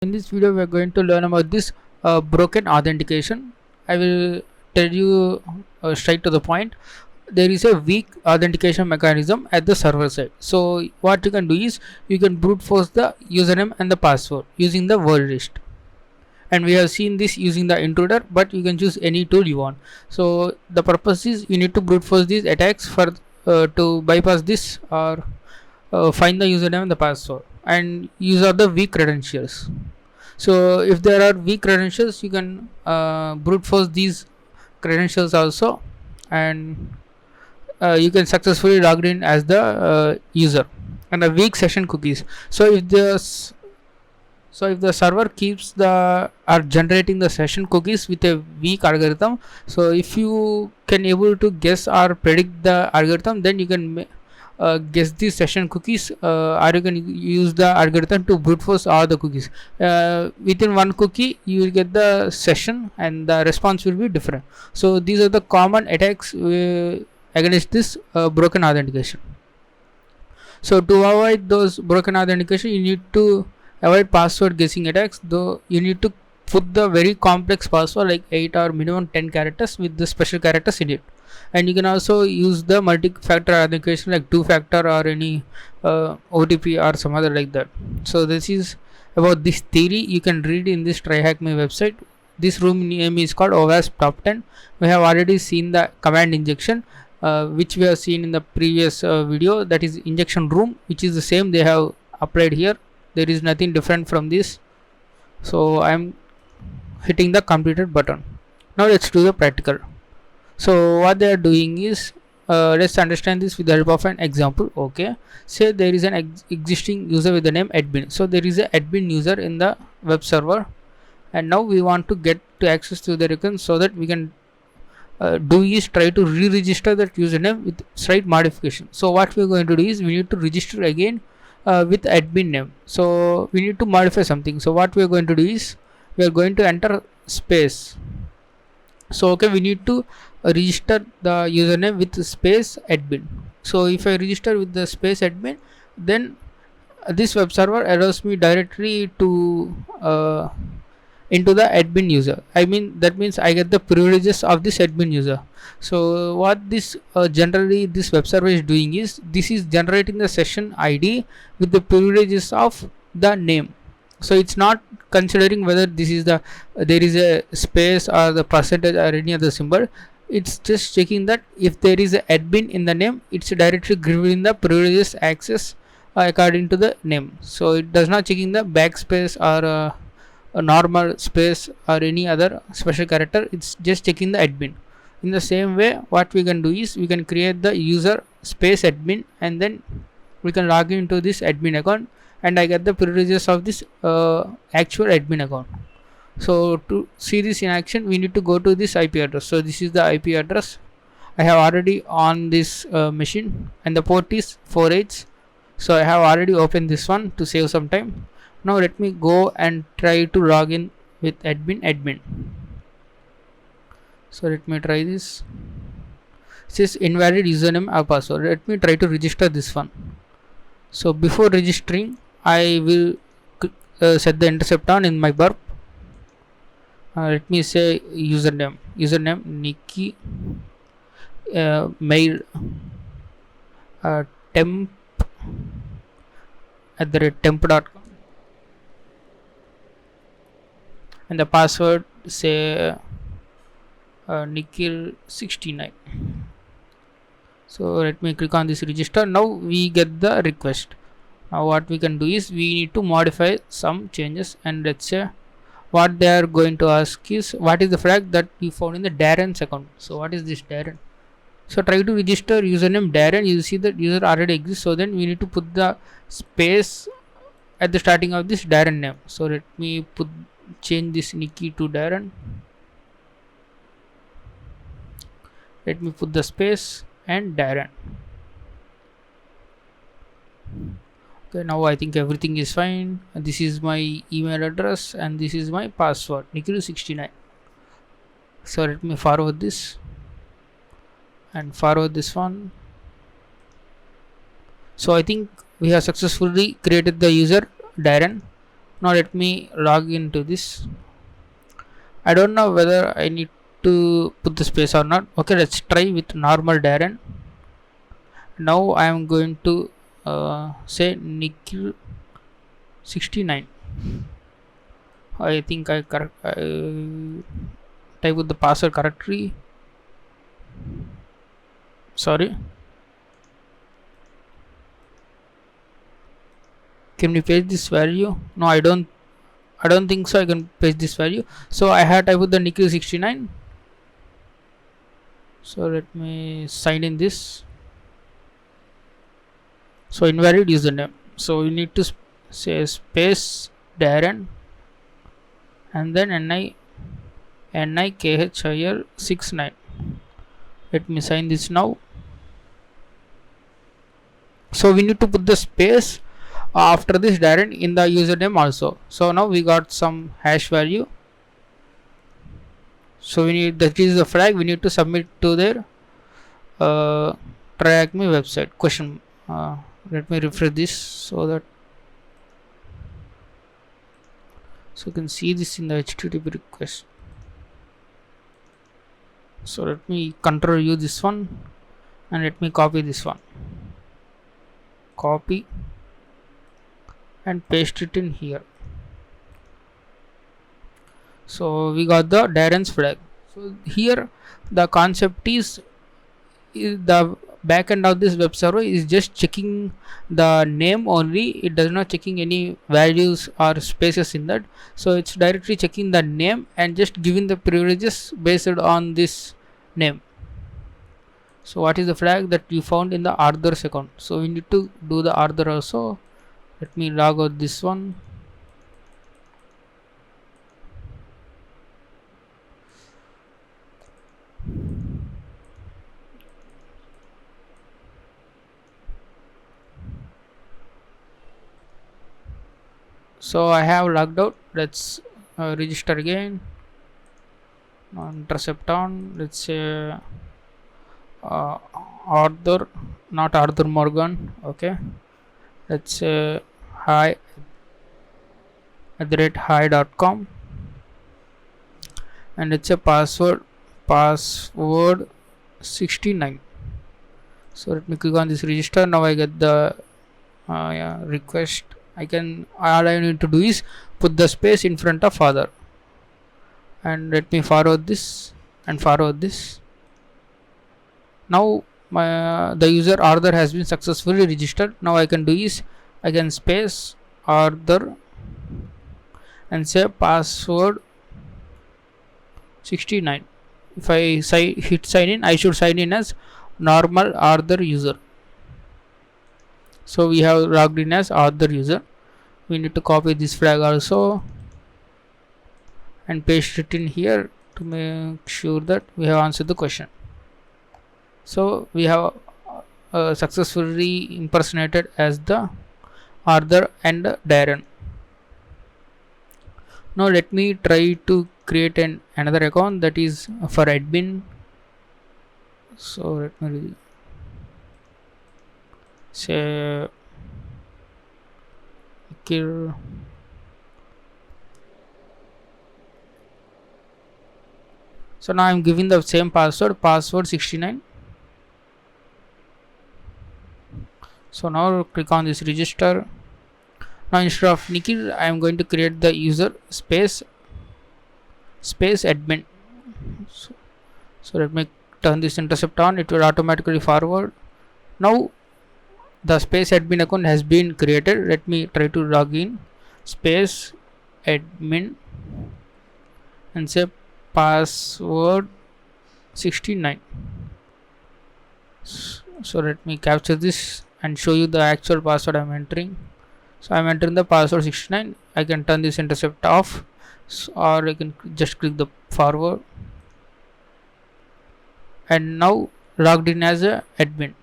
In this video, we are going to learn about this broken authentication. I will tell you straight to the point. There is a weak authentication mechanism at the server side. So, what you can do is you can brute force the username and the password using the word list. And we have seen this using the intruder, but you can choose any tool you want. So, the purpose is you need to brute force these attacks for to bypass this or find the username and the password and use of the weak credentials. So if there are weak credentials, you can brute force these credentials also, and you can successfully log in as the user. And the weak session cookies. So if the server keeps the are generating the session cookies with a weak algorithm, so if you can able to guess or predict the algorithm, then you can guess the session cookies, or you can use the algorithm to brute force all the cookies. Within one cookie you will get the session and the response will be different. So these are the common attacks against this broken authentication. So to avoid those broken authentication, you need to avoid password guessing attacks, though you need to put the very complex password like 8 or minimum 10 characters with the special characters in it. And you can also use the multi-factor authentication like two factor or any OTP or some other like that. So this is about this theory. You can read in this TryHackMe website. This room name is called OWASP Top 10. We have already seen the command injection, which we have seen in the previous video, that is injection room, which is the same they have applied here. There is nothing different from this. So I am hitting the completed button. Now let's do the practical. So what they are doing is, let's understand this with the help of an example. Okay, say there is an existing user with the name admin. So there is a admin user in the web server, and now we want to get to access to the account so that we can do is try to re-register that username with slight modification. So what we are going to do is we need to register again with admin name. So we need to modify something. So what we are going to do is we are going to enter space. So okay, we need to register the username with space admin. So if I register with the space admin, then this web server allows me directly to into the admin user. I mean, that means I get the privileges of this admin user. So what this generally this web server is doing is, this is generating the session ID with the privileges of the name. So it's not considering whether this is the there is a space or the percentage or any other symbol. It's just checking that if there is a admin in the name, it's directly giving the privileges access according to the name. So it does not checking the backspace or a normal space or any other special character. It's just checking the admin. In the same way, what we can do is we can create the user space admin, and then we can log into this admin account, and I get the privileges of this actual admin account. So to see this in action, we need to go to this IP address. So this is the IP address I have already on this machine, and the port is 48. So I have already opened this one to save some time. Now let me go and try to log in with admin. So let me try this. It says invalid username or password. Let me try to register this one. So before registering, I will set the intercept on in my burp. Let me say username Nikki, mail temp at the rate temp.com, and the password say Nikhil69. So let me click on this register. Now we get the request. Now what we can do is we need to modify some changes, and let's say what they are going to ask is what is the flag that we found in the Darren's account. So what is this Darren? So try to register username Darren. You see that user already exists, so then we need to put the space at the starting of this Darren name. So let me change this Nikki to Darren. Let me put the space and Darren. Okay, now I think everything is fine. This is my email address and this is my password, Nikhil69. So let me forward this and forward this one. So I think we have successfully created the user Darren. Now let me log into this. I don't know whether I need to put the space or not. Okay, let's try with normal Darren. Now I am going to say Nikhil 69. I think I type with the password correctly. Sorry. Can we paste this value? No, I don't think so. I can paste this value. So I had type with the Nikhil 69. So let me sign in this. So invalid username. So you need to say space Darren and then NIKHIR 69. Let me sign this now. So we need to put the space after this Darren in the username also. So now we got some hash value. So we need, that is the flag we need to submit to their TryAcme website. Question. Let me refresh this so that you can see this in the HTTP request. So let me Ctrl U this one and let me copy this one. Copy and paste it in here. So we got the Darren's flag. So here the concept is the backend of this web server is just checking the name only. It does not checking any values or spaces in that. So it's directly checking the name and just giving the privileges based on this name. So what is the flag that you found in the Arthur's account? So we need to do the Arthur also. Let me log out this one. So I have logged out. Let's register again. Intercept on. Let's say Arthur, not Arthur Morgan. Okay. Let's say hi@hi.com and it's a password 69. So let me click on this register. Now I get the request. All I need to do is put the space in front of father and let me forward this and forward this. Now the user Arthur has been successfully registered. Now I can do is I can space Arthur and say password 69. If I hit sign in, I should sign in as normal Arthur user. So we have logged in as Arthur user. We need to copy this flag also and paste it in here to make sure that we have answered the question. So we have successfully impersonated as the Arthur and Darren. Now let me try to create another account that is for admin. So let me say Nikhil. So now I am giving the same password 69. So now click on this register. Now instead of Nikhil, I am going to create the user space admin. So let me turn this intercept on. It will automatically forward. Now the space admin account has been created. Let me try to log in. Space admin and say password 69. So let me capture this and show you the actual password I am entering. So I am entering the password 69. I can turn this intercept off, or I can just click the forward and now logged in as a admin.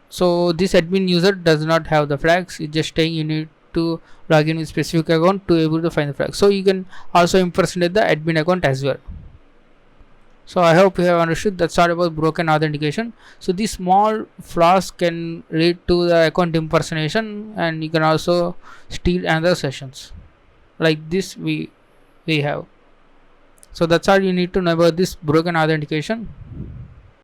So this admin user does not have the flags. It's just saying you need to log in with specific account to able to find the flag. So you can also impersonate the admin account as well. So I hope you have understood. That's all about broken authentication. So these small flaws can lead to the account impersonation, and you can also steal another sessions. Like this we have. So that's all you need to know about this broken authentication.